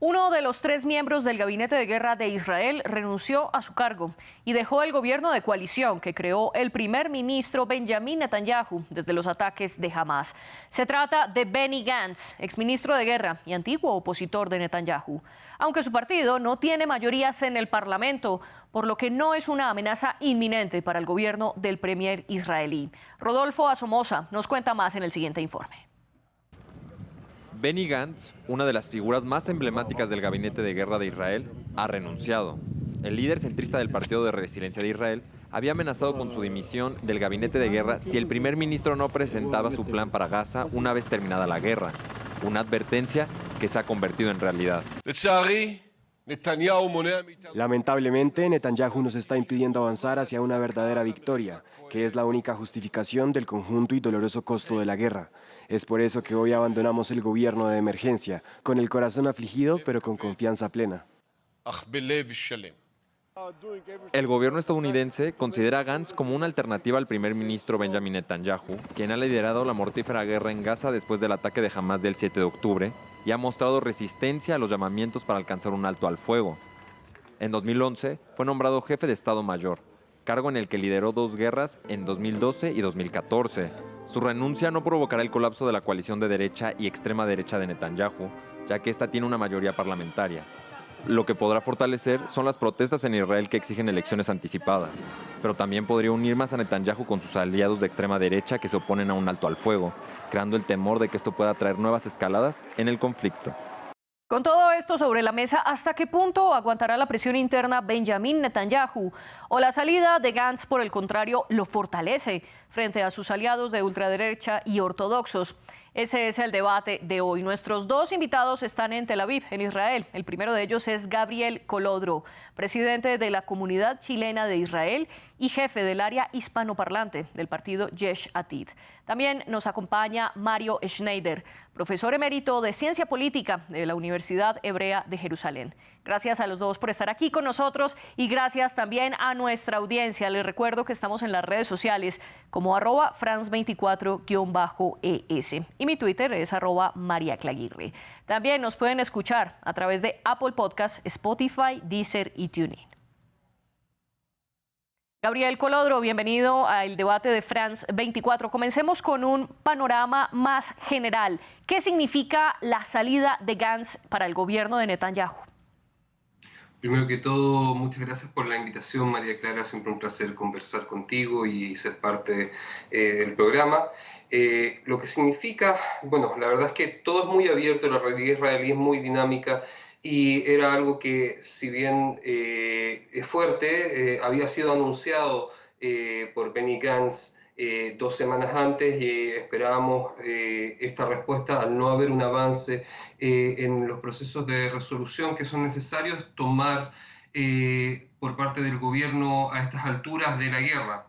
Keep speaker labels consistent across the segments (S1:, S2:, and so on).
S1: Uno de los 3 miembros del gabinete de guerra de Israel renunció a su cargo y dejó el gobierno de coalición que creó el primer ministro Benjamin Netanyahu desde los ataques de Hamas. Se trata de Benny Gantz, exministro de guerra y antiguo opositor de Netanyahu. Aunque su partido no tiene mayorías en el Parlamento, por lo que no es una amenaza inminente para el gobierno del premier israelí. Rodolfo Asomosa nos cuenta más en el siguiente informe.
S2: Benny Gantz, una de las figuras más emblemáticas del gabinete de guerra de Israel, ha renunciado. El líder centrista del Partido de Resiliencia de Israel había amenazado con su dimisión del gabinete de guerra si el primer ministro no presentaba su plan para Gaza una vez terminada la guerra. Una advertencia que se ha convertido en realidad.
S3: Lamentablemente, Netanyahu nos está impidiendo avanzar hacia una verdadera victoria, que es la única justificación del conjunto y doloroso costo de la guerra. Es por eso que hoy abandonamos el gobierno de emergencia, con el corazón afligido, pero con confianza plena.
S2: El gobierno estadounidense considera a Gantz como una alternativa al primer ministro Benjamin Netanyahu, quien ha liderado la mortífera guerra en Gaza después del ataque de Hamas del 7 de octubre y ha mostrado resistencia a los llamamientos para alcanzar un alto al fuego. En 2011 fue nombrado jefe de Estado Mayor, cargo en el que lideró 2 guerras en 2012 y 2014. Su renuncia no provocará el colapso de la coalición de derecha y extrema derecha de Netanyahu, ya que esta tiene una mayoría parlamentaria. Lo que podrá fortalecer son las protestas en Israel que exigen elecciones anticipadas, pero también podría unir más a Netanyahu con sus aliados de extrema derecha que se oponen a un alto al fuego, creando el temor de que esto pueda traer nuevas escaladas en el conflicto.
S1: Con todo esto sobre la mesa, ¿hasta qué punto aguantará la presión interna Benjamin Netanyahu? ¿O la salida de Gantz, por el contrario, lo fortalece frente a sus aliados de ultraderecha y ortodoxos? Ese es el debate de hoy. Nuestros 2 invitados están en Tel Aviv, en Israel. El primero de ellos es Gabriel Colodro, presidente de la Comunidad Chilena de Israel y jefe del área hispanoparlante del partido Yesh Atid. También nos acompaña Mario Schneider, profesor emérito de Ciencia Política de la Universidad Hebrea de Jerusalén. Gracias a los 2 por estar aquí con nosotros y gracias también a nuestra audiencia. Les recuerdo que estamos en las redes sociales como @France24-ES y mi Twitter es @mariaclaguirre. También nos pueden escuchar a través de Apple Podcasts, Spotify, Deezer y TuneIn. Gabriel Colodro, bienvenido al debate de France 24. Comencemos con un panorama más general. ¿Qué significa la salida de Gantz para el gobierno de Netanyahu?
S4: Primero que todo, muchas gracias por la invitación, María Clara. Siempre un placer conversar contigo y ser parte del programa. Lo que significa, bueno, la verdad es que todo es muy abierto, la realidad israelí es muy dinámica y era algo que, si bien es fuerte, había sido anunciado por Benny Gantz 2 semanas antes y esperábamos esta respuesta al no haber un avance en los procesos de resolución que son necesarios tomar por parte del gobierno a estas alturas de la guerra.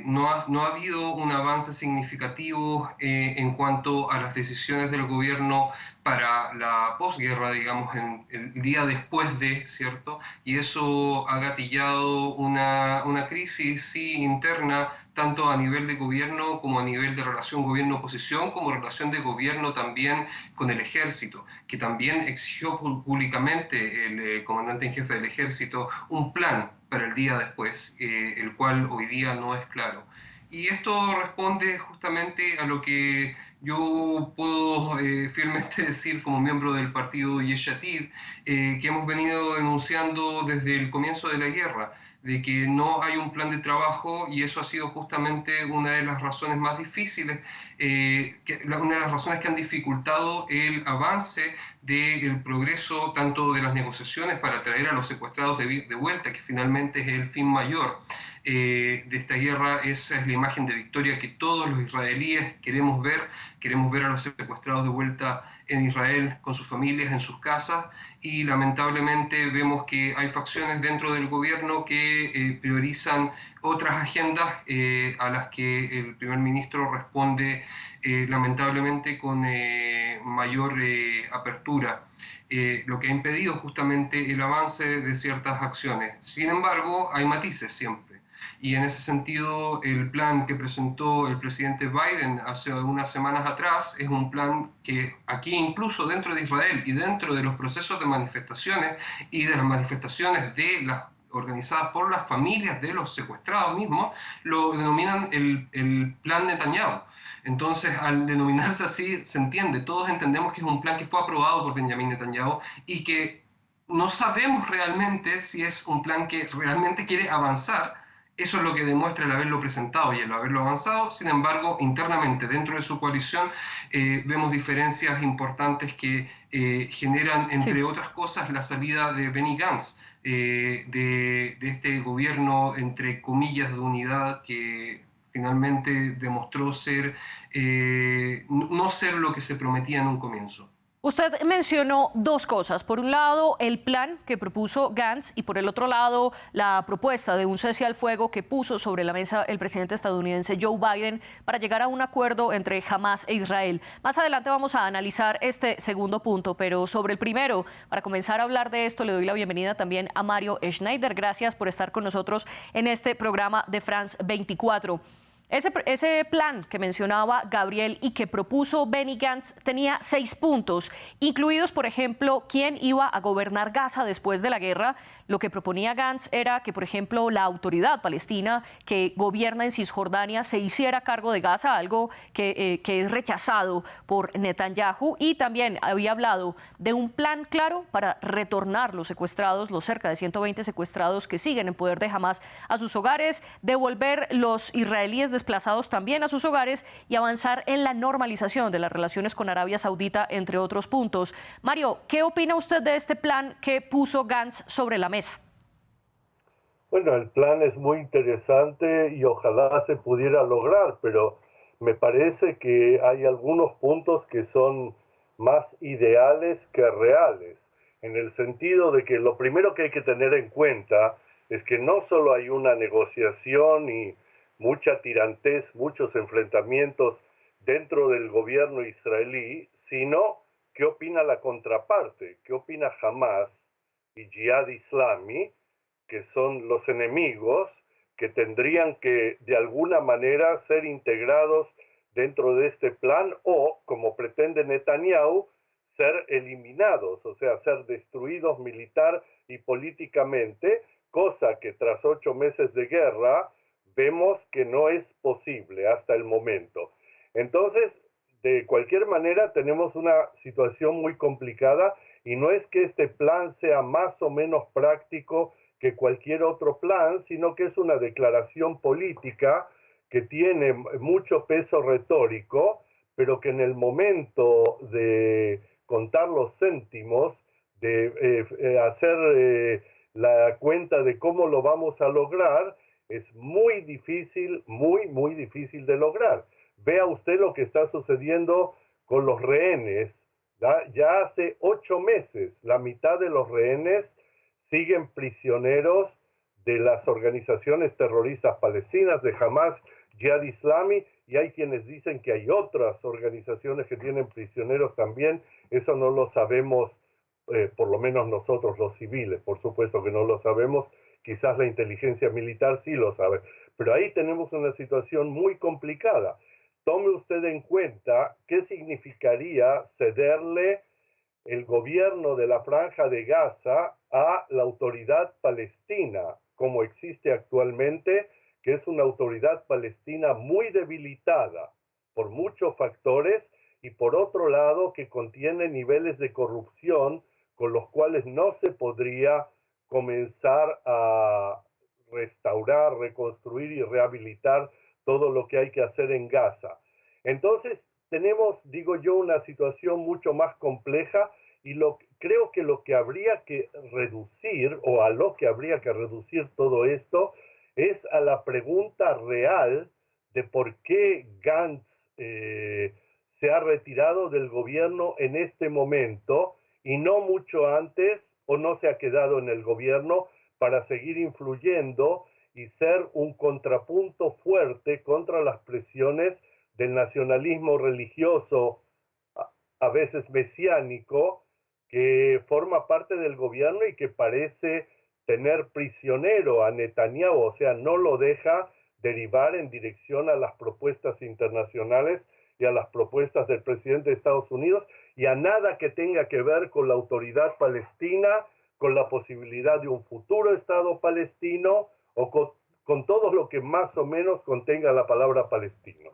S4: No ha habido un avance significativo en cuanto a las decisiones del gobierno para la posguerra, digamos, en el día después de, ¿cierto? Y eso ha gatillado una crisis, sí, interna, tanto a nivel de gobierno como a nivel de relación gobierno-oposición, como relación de gobierno también con el ejército, que también exigió públicamente el comandante en jefe del ejército un plan para el día después, el cual hoy día no es claro. Y esto responde justamente a lo que yo puedo firmemente decir como miembro del partido Yesh Atid, que hemos venido denunciando desde el comienzo de la guerra, de que no hay un plan de trabajo y eso ha sido justamente una de las razones más difíciles, una de las razones que han dificultado el avance del progreso tanto de las negociaciones para traer a los secuestrados de vuelta, que finalmente es el fin mayor de esta guerra. Esa es la imagen de victoria que todos los israelíes queremos ver a los secuestrados de vuelta en Israel con sus familias, en sus casas, y lamentablemente vemos que hay facciones dentro del gobierno que priorizan otras agendas a las que el primer ministro responde lamentablemente con mayor apertura, lo que ha impedido justamente el avance de ciertas acciones. Sin embargo, hay matices siempre. Y en ese sentido, el plan que presentó el presidente Biden hace unas semanas atrás es un plan que aquí, incluso dentro de Israel y dentro de los procesos de manifestaciones y de las manifestaciones organizadas por las familias de los secuestrados mismos, lo denominan el plan Netanyahu. Entonces, al denominarse así, se entiende, todos entendemos que es un plan que fue aprobado por Benjamin Netanyahu y que no sabemos realmente si es un plan que realmente quiere avanzar. Eso es lo que demuestra el haberlo presentado y el haberlo avanzado. Sin embargo, internamente, dentro de su coalición, vemos diferencias importantes que generan, entre otras cosas, la salida de Benny Gantz, de este gobierno, entre comillas, de unidad que finalmente demostró no ser lo que se prometía en un comienzo.
S1: Usted mencionó dos cosas. Por un lado, el plan que propuso Gantz y por el otro lado, la propuesta de un cese al fuego que puso sobre la mesa el presidente estadounidense Joe Biden para llegar a un acuerdo entre Hamás e Israel. Más adelante vamos a analizar este segundo punto, pero sobre el primero, para comenzar a hablar de esto, le doy la bienvenida también a Mario Schneider. Gracias por estar con nosotros en este programa de France 24. Ese plan que mencionaba Gabriel y que propuso Benny Gantz tenía 6 puntos, incluidos, por ejemplo, quién iba a gobernar Gaza después de la guerra. Lo que proponía Gantz era que, por ejemplo, la autoridad palestina que gobierna en Cisjordania se hiciera cargo de Gaza, algo que es rechazado por Netanyahu. Y también había hablado de un plan claro para retornar los secuestrados, los cerca de 120 secuestrados que siguen en poder de Hamás, a sus hogares, devolver los israelíes desplazados también a sus hogares y avanzar en la normalización de las relaciones con Arabia Saudita, entre otros puntos. Mario, ¿qué opina usted de este plan que puso Gantz sobre la mesa?
S5: Bueno, el plan es muy interesante y ojalá se pudiera lograr, pero me parece que hay algunos puntos que son más ideales que reales, en el sentido de que lo primero que hay que tener en cuenta es que no solo hay una negociación y mucha tirantez, muchos enfrentamientos dentro del gobierno israelí, sino qué opina la contraparte, qué opina Hamás y Jihad Islami, que son los enemigos que tendrían que de alguna manera ser integrados dentro de este plan o, como pretende Netanyahu, ser eliminados, o sea, ser destruidos militar y políticamente, cosa que tras 8 meses de guerra vemos que no es posible hasta el momento. Entonces, de cualquier manera, tenemos una situación muy complicada y no es que este plan sea más o menos práctico que cualquier otro plan, sino que es una declaración política que tiene mucho peso retórico, pero que en el momento de contar los céntimos, de hacer la cuenta de cómo lo vamos a lograr, es muy difícil, muy difícil de lograr. Vea usted lo que está sucediendo con los rehenes. Ya hace 8 meses, la mitad de los rehenes siguen prisioneros de las organizaciones terroristas palestinas, de Hamás, Jihad Islami, y hay quienes dicen que hay otras organizaciones que tienen prisioneros también. Eso no lo sabemos, por lo menos nosotros los civiles, por supuesto que no lo sabemos, quizás la inteligencia militar sí lo sabe, pero ahí tenemos una situación muy complicada. Tome usted en cuenta qué significaría cederle el gobierno de la Franja de Gaza a la autoridad palestina, como existe actualmente, que es una autoridad palestina muy debilitada por muchos factores y por otro lado que contiene niveles de corrupción con los cuales no se podría comenzar a restaurar, reconstruir y rehabilitar todo lo que hay que hacer en Gaza. Entonces, tenemos, digo yo, una situación mucho más compleja y creo que lo que habría que reducir, o a lo que habría que reducir todo esto, es a la pregunta real de por qué Gantz se ha retirado del gobierno en este momento y no mucho antes, o no se ha quedado en el gobierno para seguir influyendo y ser un contrapunto fuerte contra las presiones del nacionalismo religioso, a veces mesiánico, que forma parte del gobierno y que parece tener prisionero a Netanyahu, o sea, no lo deja derivar en dirección a las propuestas internacionales y a las propuestas del presidente de Estados Unidos y a nada que tenga que ver con la autoridad palestina, con la posibilidad de un futuro Estado palestino o con todo lo que más o menos contenga la palabra palestino.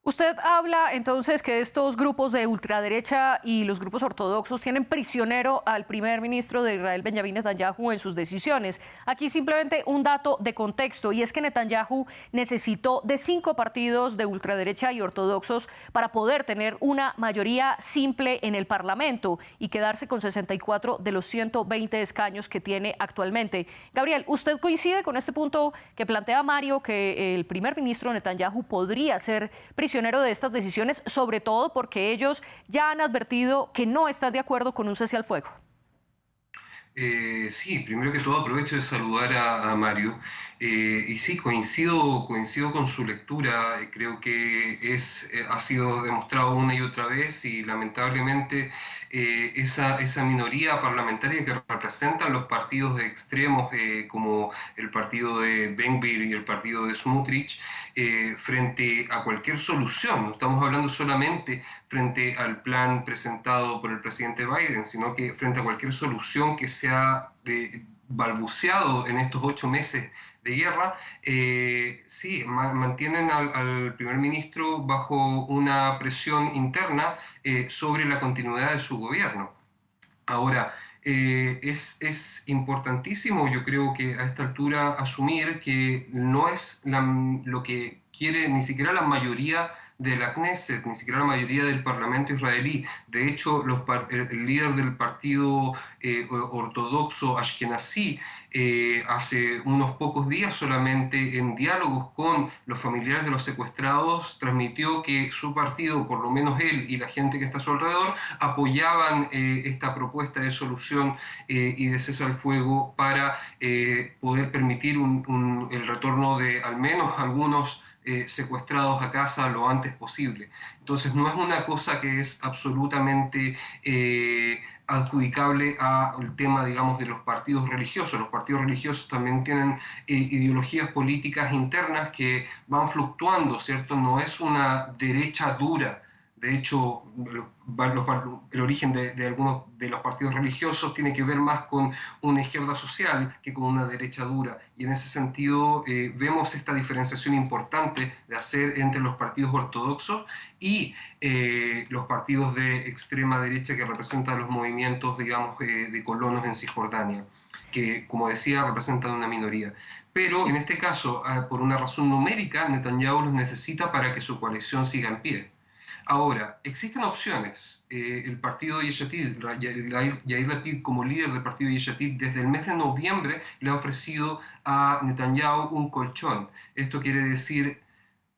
S1: Usted habla entonces que estos grupos de ultraderecha y los grupos ortodoxos tienen prisionero al primer ministro de Israel, Benjamín Netanyahu, en sus decisiones. Aquí simplemente un dato de contexto, y es que Netanyahu necesitó de 5 partidos de ultraderecha y ortodoxos para poder tener una mayoría simple en el Parlamento y quedarse con 64 de los 120 escaños que tiene actualmente. Gabriel, ¿usted coincide con este punto que plantea Mario, que el primer ministro Netanyahu podría ser prisionero de estas decisiones, sobre todo porque ellos ya han advertido que no están de acuerdo con un cese al fuego?
S4: Sí, primero que todo aprovecho de saludar a Mario y sí, coincido con su lectura. Creo que ha sido demostrado una y otra vez y lamentablemente esa minoría parlamentaria que representan los partidos extremos como el partido de Ben-Gvir y el partido de Smotrich frente a cualquier solución. No estamos hablando solamente frente al plan presentado por el presidente Biden, sino que frente a cualquier solución que se ha balbuceado en estos 8 meses de guerra, sí, mantienen al primer ministro bajo una presión interna sobre la continuidad de su gobierno. Ahora, es importantísimo, yo creo que a esta altura, asumir que no es lo que quiere ni siquiera la mayoría de la Knesset, ni siquiera la mayoría del Parlamento israelí. De hecho, el líder del partido ortodoxo Ashkenazí hace unos pocos días solamente, en diálogos con los familiares de los secuestrados, transmitió que su partido, por lo menos él y la gente que está a su alrededor, apoyaban esta propuesta de solución y de cese al fuego para poder permitir el retorno de al menos algunos secuestrados a casa lo antes posible. Entonces no es una cosa que es absolutamente adjudicable al tema, digamos, de los partidos religiosos. Los partidos religiosos también tienen ideologías políticas internas que van fluctuando, ¿cierto? No es una derecha dura. De hecho, el origen de algunos de los partidos religiosos tiene que ver más con una izquierda social que con una derecha dura. Y en ese sentido vemos esta diferenciación importante de hacer entre los partidos ortodoxos y los partidos de extrema derecha que representan los movimientos, digamos, de colonos en Cisjordania, que, como decía, representan una minoría. Pero en este caso, por una razón numérica, Netanyahu los necesita para que su coalición siga en pie. Ahora, existen opciones. El partido de Yesh Atid, Yair Lapid, como líder del partido de Yesh Atid, desde el mes de noviembre le ha ofrecido a Netanyahu un colchón. Esto quiere decir,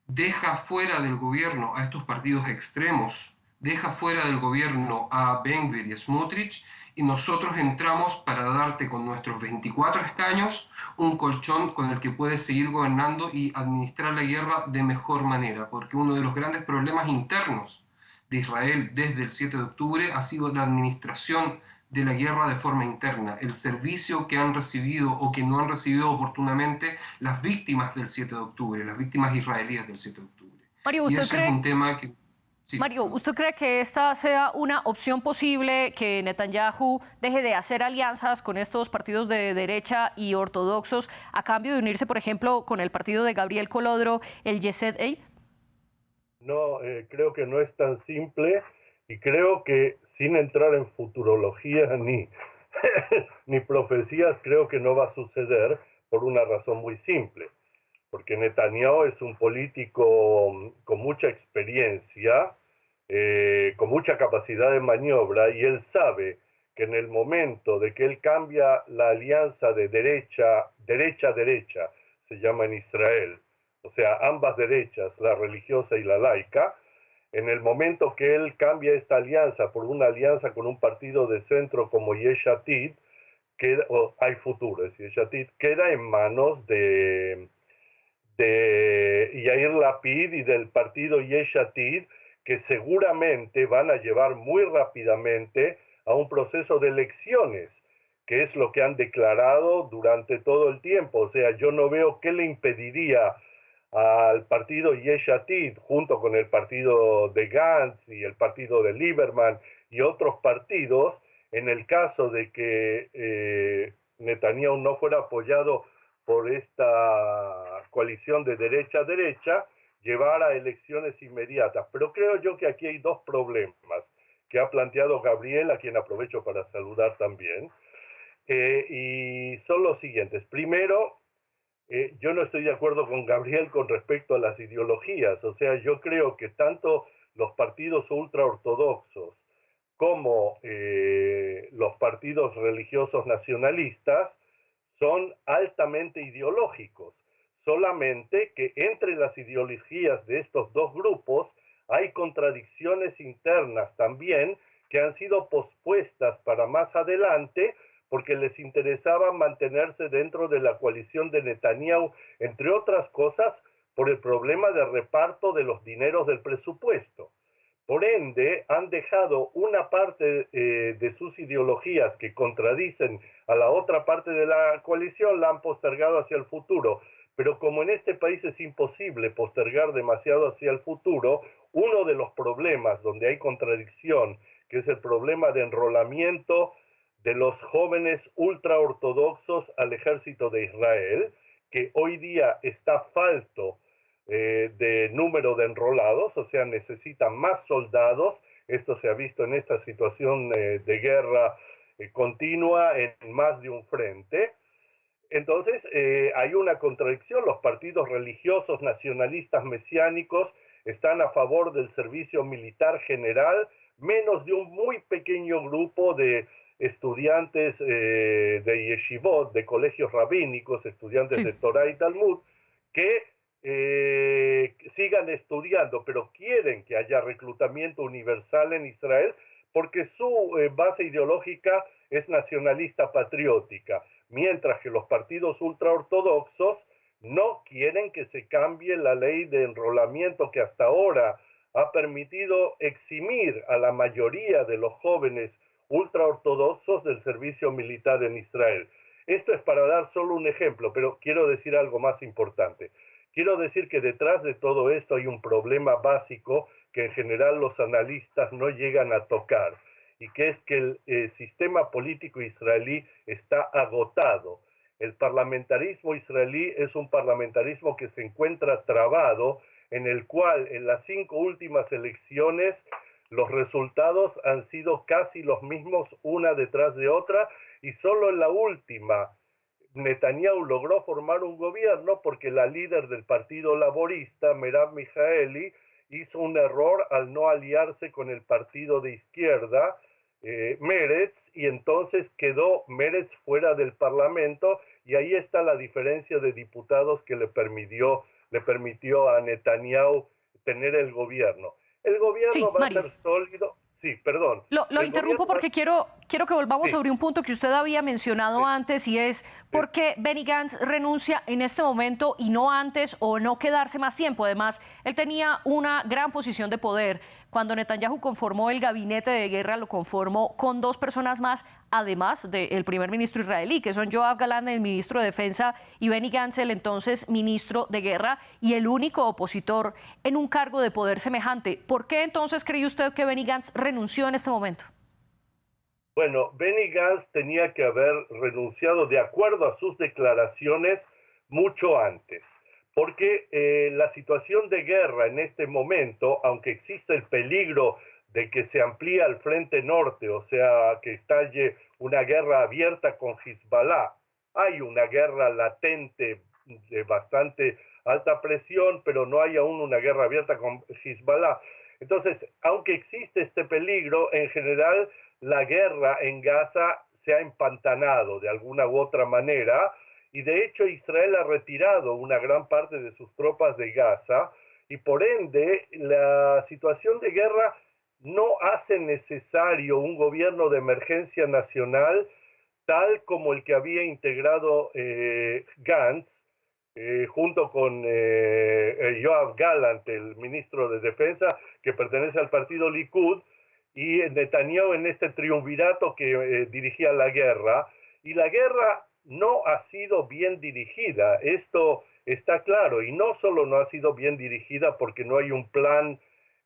S4: deja fuera del gobierno a estos partidos extremos, deja fuera del gobierno a Ben-Gvir y a Smotrich, y nosotros entramos para darte con nuestros 24 escaños un colchón con el que puedes seguir gobernando y administrar la guerra de mejor manera, porque uno de los grandes problemas internos de Israel desde el 7 de octubre ha sido la administración de la guerra de forma interna, el servicio que han recibido o que no han recibido oportunamente las víctimas del 7 de octubre, las víctimas israelíes del 7 de octubre.
S1: Mario,
S4: y
S1: ¿usted
S4: ese
S1: cree?
S4: Es un tema que... Sí.
S1: Mario, ¿usted cree que esta sea una opción posible, que Netanyahu deje de hacer alianzas con estos partidos de derecha y ortodoxos a cambio de unirse, por ejemplo, con el partido de Gabriel Colodro, el Yesed Eid?
S5: No, creo que no es tan simple y creo que, sin entrar en futurología ni profecías, creo que no va a suceder por una razón muy simple. Porque Netanyahu es un político con mucha experiencia, con mucha capacidad de maniobra, y él sabe que en el momento de que él cambia la alianza de derecha, se llama en Israel, o sea, ambas derechas, la religiosa y la laica, en el momento que él cambia esta alianza por una alianza con un partido de centro como Yesh Atid, hay futuro, Yesh Atid queda en manos de Yair Lapid y del partido Yesh Atid, que seguramente van a llevar muy rápidamente a un proceso de elecciones que es lo que han declarado durante todo el tiempo. O sea, yo no veo qué le impediría al partido Yesh Atid, junto con el partido de Gantz y el partido de Lieberman y otros partidos, en el caso de que Netanyahu no fuera apoyado por esta coalición de derecha a derecha, llevar a elecciones inmediatas. Pero creo yo que aquí hay dos problemas que ha planteado Gabriel, a quien aprovecho para saludar también, y son los siguientes. Primero, yo no estoy de acuerdo con Gabriel con respecto a las ideologías. O sea, yo creo que tanto los partidos ultraortodoxos como los partidos religiosos nacionalistas son altamente ideológicos. Solamente que entre las ideologías de estos dos grupos hay contradicciones internas también que han sido pospuestas para más adelante porque les interesaba mantenerse dentro de la coalición de Netanyahu, entre otras cosas, por el problema de reparto de los dineros del presupuesto. Por ende, han dejado una parte de sus ideologías que contradicen a la otra parte de la coalición, la han postergado hacia el futuro. Pero como en este país es imposible postergar demasiado hacia el futuro, uno de los problemas donde hay contradicción, que es el problema de enrolamiento de los jóvenes ultraortodoxos al ejército de Israel, que hoy día está falto de número de enrolados, o sea, necesita más soldados. Esto se ha visto en esta situación de guerra continua en más de un frente. Entonces, hay una contradicción. Los partidos religiosos nacionalistas mesiánicos están a favor del servicio militar general, menos de un muy pequeño grupo de estudiantes de yeshivot, de colegios rabínicos, estudiantes de Torah y Talmud, que sigan estudiando, pero quieren que haya reclutamiento universal en Israel porque su base ideológica es nacionalista patriótica, mientras que los partidos ultraortodoxos no quieren que se cambie la ley de enrolamiento que hasta ahora ha permitido eximir a la mayoría de los jóvenes ultraortodoxos del servicio militar en Israel. Esto es para dar solo un ejemplo, pero quiero decir algo más importante. Quiero decir que detrás de todo esto hay un problema básico que en general los analistas no llegan a tocar, y que es que el sistema político israelí está agotado. El parlamentarismo israelí es un parlamentarismo que se encuentra trabado, en el cual en las 5 últimas elecciones los resultados han sido casi los mismos una detrás de otra, y solo en la última Netanyahu logró formar un gobierno porque la líder del Partido Laborista, Merav Mijaeli, hizo un error al no aliarse con el partido de izquierda, Meretz, y entonces quedó Meretz fuera del Parlamento, y ahí está la diferencia de diputados que le permitió a Netanyahu tener el gobierno. El gobierno va
S1: Mario.
S5: a ser sólido. Sí, perdón.
S1: Lo interrumpo porque quiero que volvamos sobre un punto que usted había mencionado antes, y es por qué Benny Gantz renuncia en este momento y no antes, o no quedarse más tiempo. Además, él tenía una gran posición de poder. Cuando Netanyahu conformó el gabinete de guerra, lo conformó con 2 personas más, además del primer ministro israelí, que son Yoav Gallant, el ministro de Defensa, y Benny Gantz, el entonces ministro de Guerra, y el único opositor en un cargo de poder semejante. ¿Por qué entonces cree usted que Benny Gantz renunció en este momento?
S5: Bueno, Benny Gantz tenía que haber renunciado de acuerdo a sus declaraciones mucho antes, porque la situación de guerra en este momento, aunque existe el peligro de que se amplíe al frente norte, o sea, que estalle una guerra abierta con Hezbollah, hay una guerra latente de bastante alta presión, pero no hay aún una guerra abierta con Hezbollah. Entonces, aunque existe este peligro, en general la guerra en Gaza se ha empantanado de alguna u otra manera, y de hecho Israel ha retirado una gran parte de sus tropas de Gaza, y por ende la situación de guerra no hace necesario un gobierno de emergencia nacional tal como el que había integrado Gantz, junto con Yoav Gallant, el ministro de Defensa, que pertenece al partido Likud, y Netanyahu en este triunvirato que dirigía la guerra. Y la guerra no ha sido bien dirigida, esto está claro, y no solo no ha sido bien dirigida porque no hay un plan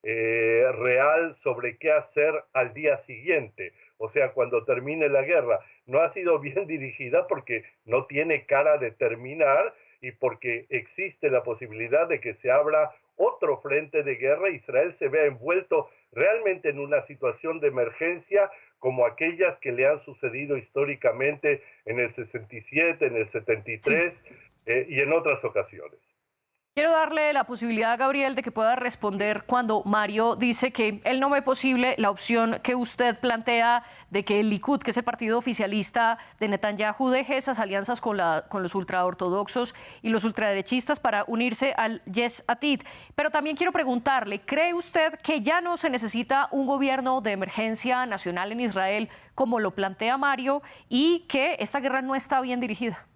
S5: real sobre qué hacer al día siguiente, o sea, cuando termine la guerra, no ha sido bien dirigida porque no tiene cara de terminar y porque existe la posibilidad de que se abra otro frente de guerra, Israel se vea envuelto realmente en una situación de emergencia como aquellas que le han sucedido históricamente en el 67, en el 73 y en otras ocasiones.
S1: Quiero darle la posibilidad a Gabriel de que pueda responder cuando Mario dice que él no ve posible la opción que usted plantea de que el Likud, que es el partido oficialista de Netanyahu, deje esas alianzas con los ultraortodoxos y los ultraderechistas para unirse al Yesh Atid. Pero también quiero preguntarle, ¿cree usted que ya no se necesita un gobierno de emergencia nacional en Israel como lo plantea Mario y que esta guerra no está bien dirigida?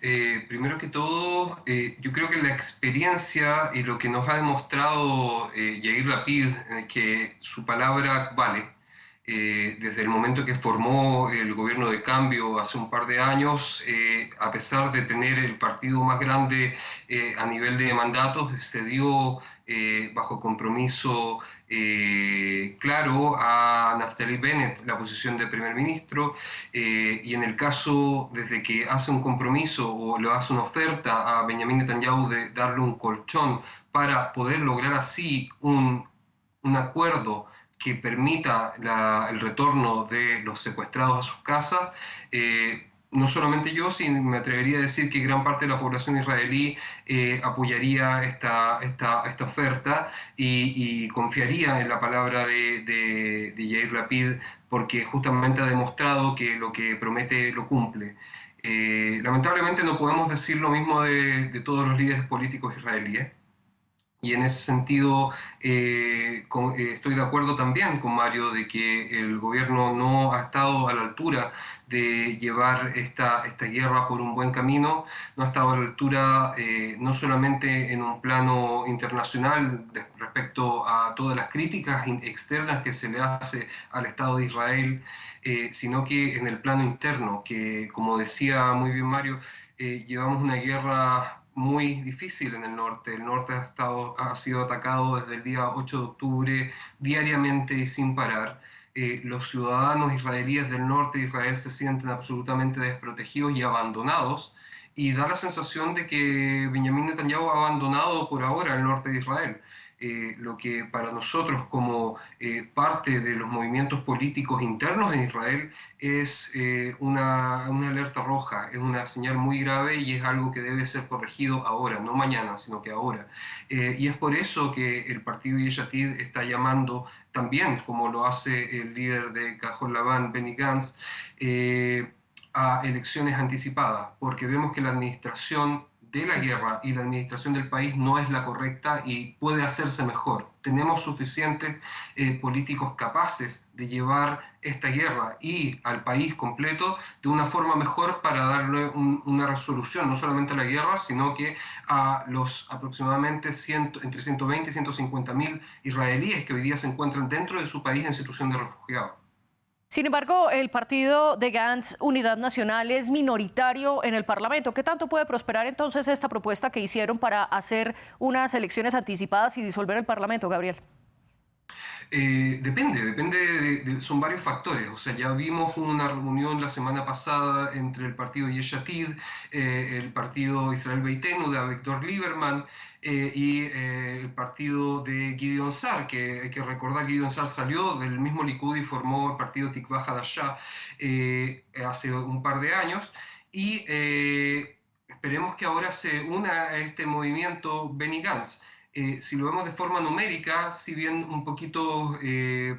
S4: Primero que todo, yo creo que la experiencia y lo que nos ha demostrado Yair Lapid, que su palabra vale, desde el momento que formó el gobierno de cambio hace un par de años, a pesar de tener el partido más grande a nivel de mandatos, se dio bajo compromiso claro a Naftali Bennett la posición de primer ministro, y en el caso desde que hace un compromiso o le hace una oferta a Benjamin Netanyahu de darle un colchón para poder lograr así un acuerdo que permita el retorno de los secuestrados a sus casas, no solamente yo, sino me atrevería a decir que gran parte de la población israelí apoyaría esta oferta y confiaría en la palabra de Yair Lapid, porque justamente ha demostrado que lo que promete lo cumple. Lamentablemente no podemos decir lo mismo de todos los líderes políticos israelíes. Y en ese sentido estoy de acuerdo también con Mario de que el gobierno no ha estado a la altura de llevar esta guerra por un buen camino, no ha estado a la altura no solamente en un plano internacional respecto a todas las críticas externas que se le hace al Estado de Israel, sino que en el plano interno, que como decía muy bien Mario, llevamos una guerra muy difícil en el norte. El norte ha sido atacado desde el día 8 de octubre diariamente y sin parar. Los ciudadanos israelíes del norte de Israel se sienten absolutamente desprotegidos y abandonados, y da la sensación de que Benjamin Netanyahu ha abandonado por ahora el norte de Israel. Lo que para nosotros como parte de los movimientos políticos internos en Israel es una alerta roja, es una señal muy grave y es algo que debe ser corregido ahora, no mañana, sino que ahora. Y es por eso que el partido Yesh Atid está llamando también, como lo hace el líder de Cajol Labán, Benny Gantz, a elecciones anticipadas, porque vemos que la administración de la guerra y la administración del país no es la correcta y puede hacerse mejor. Tenemos suficientes políticos capaces de llevar esta guerra y al país completo de una forma mejor para darle una resolución, no solamente a la guerra, sino que a los aproximadamente entre 120 y 150 mil israelíes que hoy día se encuentran dentro de su país en situación de refugiados.
S1: Sin embargo, el partido de Gantz, Unidad Nacional, es minoritario en el Parlamento. ¿Qué tanto puede prosperar entonces esta propuesta que hicieron para hacer unas elecciones anticipadas y disolver el Parlamento, Gabriel?
S4: Depende, son varios factores. O sea, ya vimos una reunión la semana pasada entre el partido Yesh Atid, el partido Israel Beitenu de Avigdor Lieberman y el partido de Gideon Sa'ar, que hay que recordar que Gideon Sa'ar salió del mismo Likud y formó el partido Tikva Hadashah hace un par de años. Y esperemos que ahora se una a este movimiento Benny Gantz. Si lo vemos de forma numérica, si bien un poquito,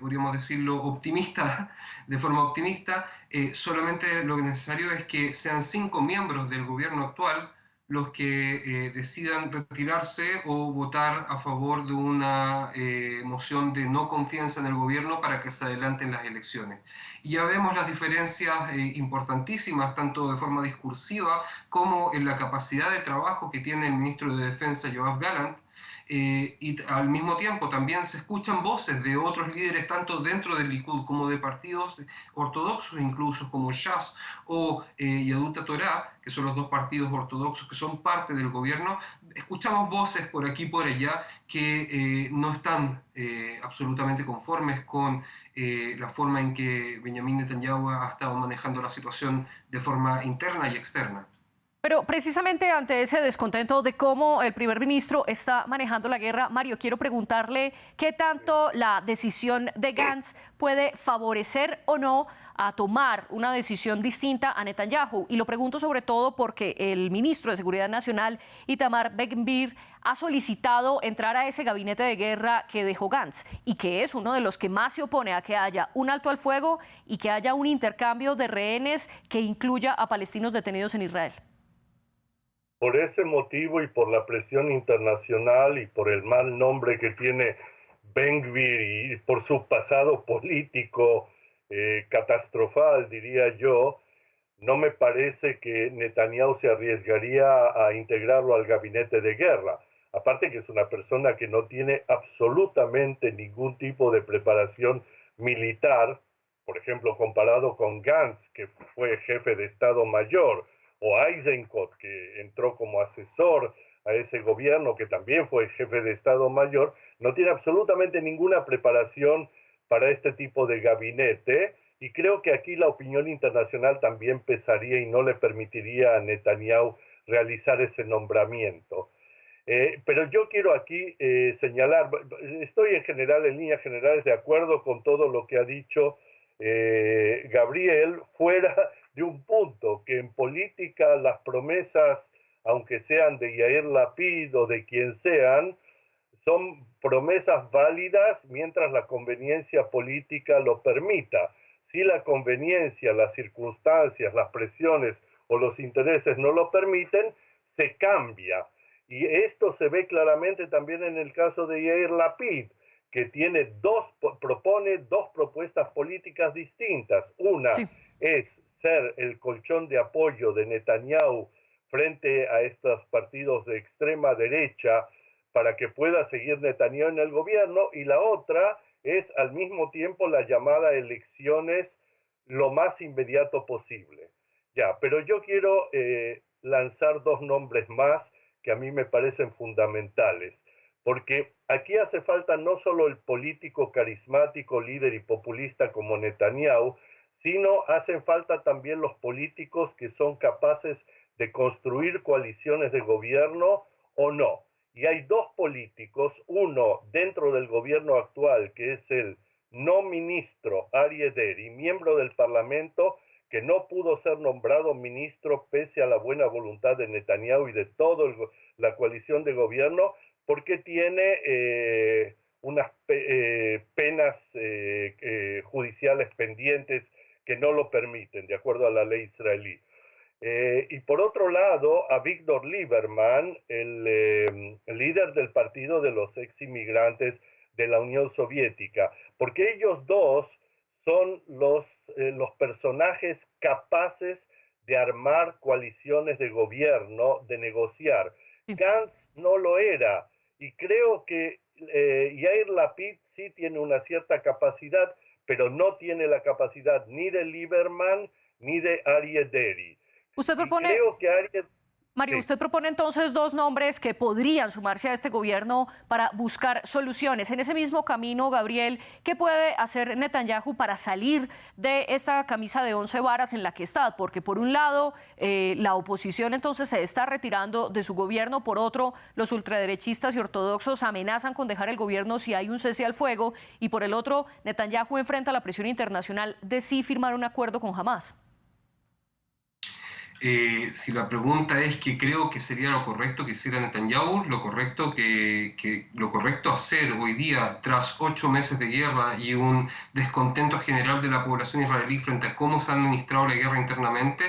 S4: podríamos decirlo, optimista, de forma optimista, solamente lo necesario es que sean 5 miembros del gobierno actual los que decidan retirarse o votar a favor de una moción de no confianza en el gobierno para que se adelanten las elecciones. Y ya vemos las diferencias importantísimas, tanto de forma discursiva como en la capacidad de trabajo que tiene el ministro de Defensa, Yoav Gallant, Y al mismo tiempo también se escuchan voces de otros líderes, tanto dentro del Likud como de partidos ortodoxos, incluso como Shas o Yaduta Torá, que son los dos partidos ortodoxos que son parte del gobierno. Escuchamos voces por aquí y por allá que no están absolutamente conformes con la forma en que Benjamin Netanyahu ha estado manejando la situación de forma interna y externa.
S1: Pero precisamente ante ese descontento de cómo el primer ministro está manejando la guerra, Mario, quiero preguntarle qué tanto la decisión de Gantz puede favorecer o no a tomar una decisión distinta a Netanyahu. Y lo pregunto sobre todo porque el ministro de Seguridad Nacional, Itamar Ben-Gvir, ha solicitado entrar a ese gabinete de guerra que dejó Gantz y que es uno de los que más se opone a que haya un alto al fuego y que haya un intercambio de rehenes que incluya a palestinos detenidos en Israel.
S5: Por ese motivo y por la presión internacional y por el mal nombre que tiene Ben-Gvir y por su pasado político catastrofal, diría yo, no me parece que Netanyahu se arriesgaría a integrarlo al gabinete de guerra. Aparte que es una persona que no tiene absolutamente ningún tipo de preparación militar, por ejemplo, comparado con Gantz, que fue jefe de Estado Mayor, o Eisenkot, que entró como asesor a ese gobierno, que también fue jefe de Estado Mayor, no tiene absolutamente ninguna preparación para este tipo de gabinete, y creo que aquí la opinión internacional también pesaría y no le permitiría a Netanyahu realizar ese nombramiento. Pero yo quiero aquí señalar, estoy en general, en líneas generales, de acuerdo con todo lo que ha dicho Gabriel, fuera de un punto que en política las promesas, aunque sean de Yair Lapid o de quien sean, son promesas válidas mientras la conveniencia política lo permita. Si la conveniencia, las circunstancias, las presiones o los intereses no lo permiten, se cambia. Y esto se ve claramente también en el caso de Yair Lapid, que propone dos propuestas políticas distintas. Una es ser el colchón de apoyo de Netanyahu frente a estos partidos de extrema derecha para que pueda seguir Netanyahu en el gobierno, y la otra es al mismo tiempo la llamada elecciones lo más inmediato posible. Pero yo quiero lanzar dos nombres más que a mí me parecen fundamentales, porque aquí hace falta no solo el político carismático, líder y populista como Netanyahu, sino hacen falta también los políticos que son capaces de construir coaliciones de gobierno o no. Y hay dos políticos, uno dentro del gobierno actual, que es el no ministro Aryeh Deri, miembro del Parlamento, que no pudo ser nombrado ministro pese a la buena voluntad de Netanyahu y de toda la coalición de gobierno, porque tiene unas penas judiciales pendientes que no lo permiten, de acuerdo a la ley israelí. Y por otro lado, a Víctor Lieberman, el líder del partido de los exinmigrantes de la Unión Soviética, porque ellos dos son los personajes capaces de armar coaliciones de gobierno, de negociar. Gantz no lo era, y creo que Yair Lapid sí tiene una cierta capacidad, pero no tiene la capacidad ni de Lieberman ni de Aryeh Deri.
S1: Usted propone, Mario, usted propone entonces dos nombres que podrían sumarse a este gobierno para buscar soluciones. En ese mismo camino, Gabriel, ¿qué puede hacer Netanyahu para salir de esta camisa de 11 varas en la que está? Porque por un lado, la oposición entonces se está retirando de su gobierno, por otro, los ultraderechistas y ortodoxos amenazan con dejar el gobierno si hay un cese al fuego, y por el otro, Netanyahu enfrenta la presión internacional de sí firmar un acuerdo con Hamás.
S4: Si la pregunta es qué creo que sería lo correcto que hiciera Netanyahu, lo correcto hacer hoy día, tras 8 meses de guerra y un descontento general de la población israelí frente a cómo se ha administrado la guerra internamente,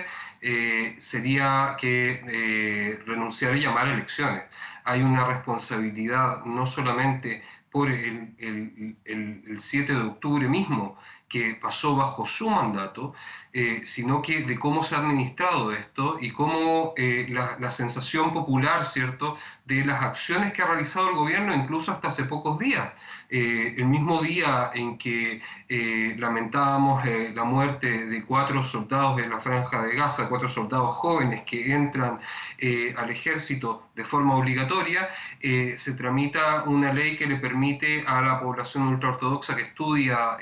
S4: sería que renunciar y llamar a elecciones. Hay una responsabilidad no solamente por el 7 de octubre mismo, que pasó bajo su mandato, sino que de cómo se ha administrado esto y cómo la sensación popular, ¿cierto?, de las acciones que ha realizado el gobierno, incluso hasta hace pocos días. El mismo día en que lamentábamos la muerte de 4 soldados en la Franja de Gaza, 4 soldados jóvenes que entran al ejército de forma obligatoria, se tramita una ley que le permite a la población ultraortodoxa que estudia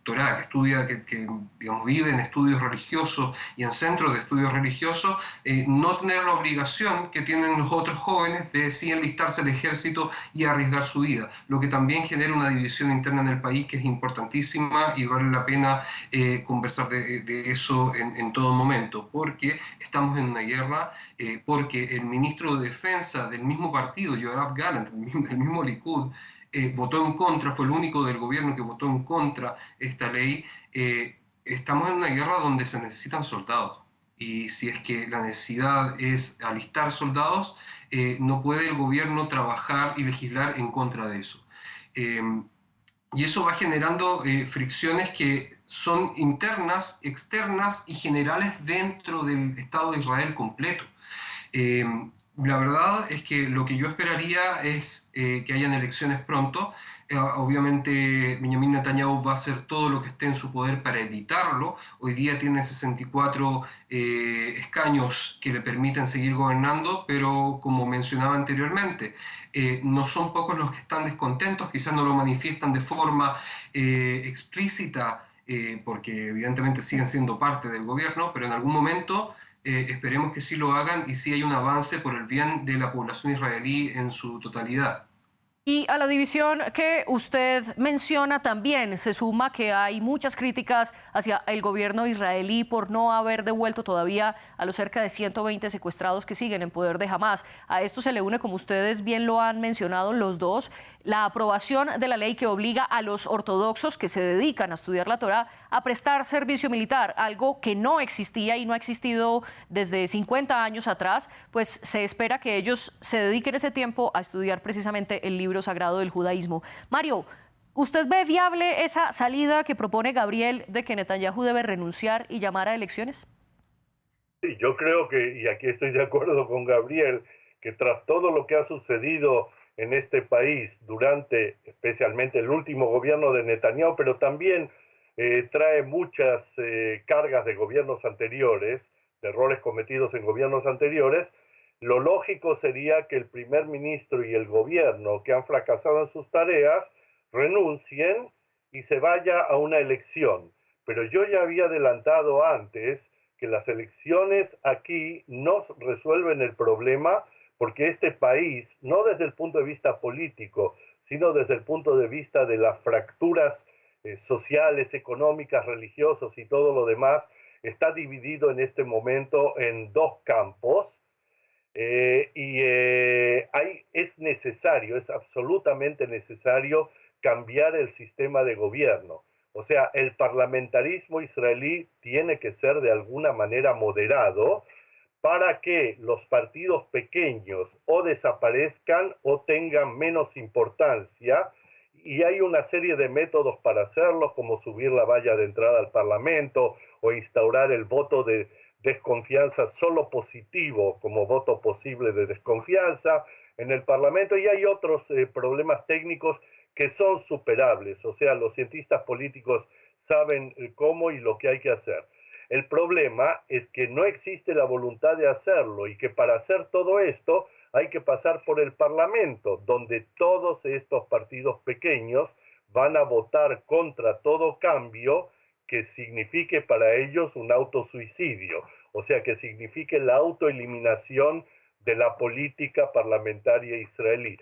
S4: Torá, que estudia, que digamos, vive en estudios religiosos y en centros de estudios religiosos, no tener la obligación que tienen los otros jóvenes de sí enlistarse al ejército y arriesgar su vida, lo que también genera una división interna en el país que es importantísima y vale la pena conversar de eso en todo momento, porque estamos en una guerra, porque el ministro de Defensa del mismo partido, Yoav Gallant, del mismo Likud, votó en contra, fue el único del gobierno que votó en contra esta ley. Estamos en una guerra donde se necesitan soldados, y si es que la necesidad es alistar soldados, no puede el gobierno trabajar y legislar en contra de eso. Y eso va generando fricciones que son internas, externas y generales dentro del Estado de Israel completo. La verdad es que lo que yo esperaría es que hayan elecciones pronto. Obviamente Benjamin Netanyahu va a hacer todo lo que esté en su poder para evitarlo. Hoy día tiene 64 escaños que le permiten seguir gobernando, pero como mencionaba anteriormente, no son pocos los que están descontentos, quizás no lo manifiestan de forma explícita, porque evidentemente siguen siendo parte del gobierno, pero en algún momento esperemos que sí lo hagan y sí hay un avance por el bien de la población israelí en su totalidad.
S1: Y a la división que usted menciona también se suma que hay muchas críticas hacia el gobierno israelí por no haber devuelto todavía a los cerca de 120 secuestrados que siguen en poder de Hamás. A esto se le une, como ustedes bien lo han mencionado los dos, la aprobación de la ley que obliga a los ortodoxos que se dedican a estudiar la Torá a prestar servicio militar, algo que no existía y no ha existido desde 50 años atrás, pues se espera que ellos se dediquen ese tiempo a estudiar precisamente el libro sagrado del judaísmo. Mario, ¿usted ve viable esa salida que propone Gabriel de que Netanyahu debe renunciar y llamar a elecciones?
S5: Sí, yo creo que, y aquí estoy de acuerdo con Gabriel, que tras todo lo que ha sucedido en este país durante especialmente el último gobierno de Netanyahu, pero también trae muchas cargas de gobiernos anteriores, de errores cometidos en gobiernos anteriores, lo lógico sería que el primer ministro y el gobierno que han fracasado en sus tareas renuncien y se vaya a una elección. Pero yo ya había adelantado antes que las elecciones aquí no resuelven el problema, porque este país, no desde el punto de vista político, sino desde el punto de vista de las fracturas sociales, económicas, religiosas y todo lo demás, está dividido en este momento en dos campos. Es necesario, es absolutamente necesario cambiar el sistema de gobierno. O sea, el parlamentarismo israelí tiene que ser de alguna manera moderado para que los partidos pequeños o desaparezcan o tengan menos importancia, y hay una serie de métodos para hacerlo, como subir la valla de entrada al Parlamento o instaurar el voto de desconfianza solo positivo como voto posible de desconfianza en el Parlamento, y hay otros problemas técnicos que son superables. O sea, los cientistas políticos saben cómo y lo que hay que hacer. El problema es que no existe la voluntad de hacerlo, y que para hacer todo esto hay que pasar por el Parlamento, donde todos estos partidos pequeños van a votar contra todo cambio que signifique para ellos un autosuicidio, o sea, que signifique la autoeliminación de la política parlamentaria israelí.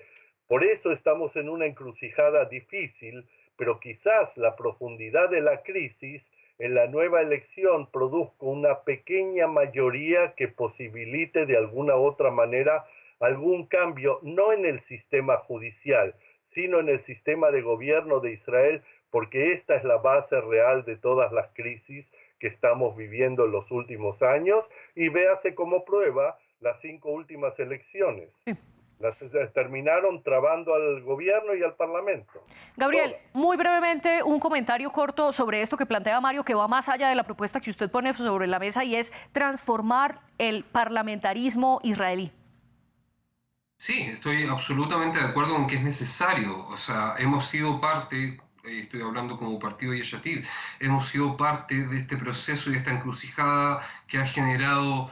S5: Por eso estamos en una encrucijada difícil, pero quizás la profundidad de la crisis en la nueva elección produzca una pequeña mayoría que posibilite de alguna u otra manera algún cambio, no en el sistema judicial, sino en el sistema de gobierno de Israel, porque esta es la base real de todas las crisis que estamos viviendo en los últimos años, y véase como prueba las 5 últimas elecciones.
S1: Sí.
S5: terminaron trabando al gobierno y al parlamento.
S1: Gabriel, muy brevemente, un comentario corto sobre esto que plantea Mario, que va más allá de la propuesta que usted pone sobre la mesa, y es transformar el parlamentarismo israelí.
S4: Sí, estoy absolutamente de acuerdo con que es necesario. O sea, hemos sido parte, estoy hablando como partido Yesh Atid, hemos sido parte de este proceso y esta encrucijada que ha generado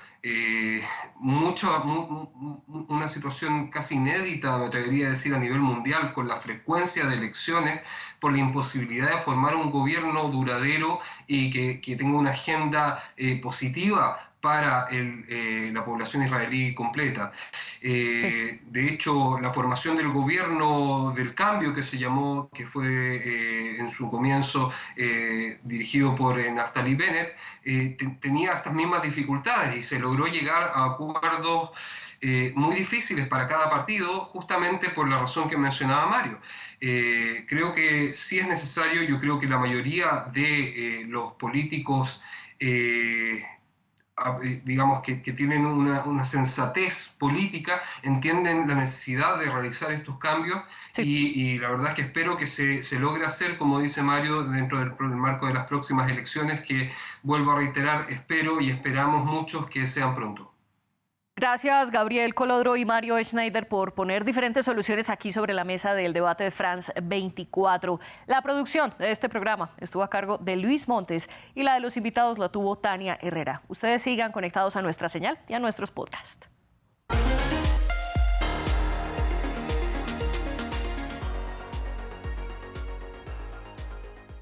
S4: una situación casi inédita, me atrevería a decir, a nivel mundial, con la frecuencia de elecciones, por la imposibilidad de formar un gobierno duradero y que tenga una agenda positiva para la población israelí completa. De hecho, la formación del gobierno del cambio, que se llamó, que fue en su comienzo dirigido por Naftali Bennett, tenía estas mismas dificultades y se logró llegar a acuerdos muy difíciles para cada partido, justamente por la razón que mencionaba Mario. Creo que sí es necesario, yo creo que la mayoría de los políticos digamos que tienen una sensatez política, entienden la necesidad de realizar estos cambios. Sí. Y la verdad es que espero que se logre hacer, como dice Mario, dentro del marco de las próximas elecciones, que vuelvo a reiterar, espero y esperamos muchos que sean pronto.
S1: Gracias, Gabriel Colodro y Mario Schneider, por poner diferentes soluciones aquí sobre la mesa del debate de France 24. La producción de este programa estuvo a cargo de Luis Montes y la de los invitados la tuvo Tania Herrera. Ustedes sigan conectados a nuestra señal y a nuestros podcasts.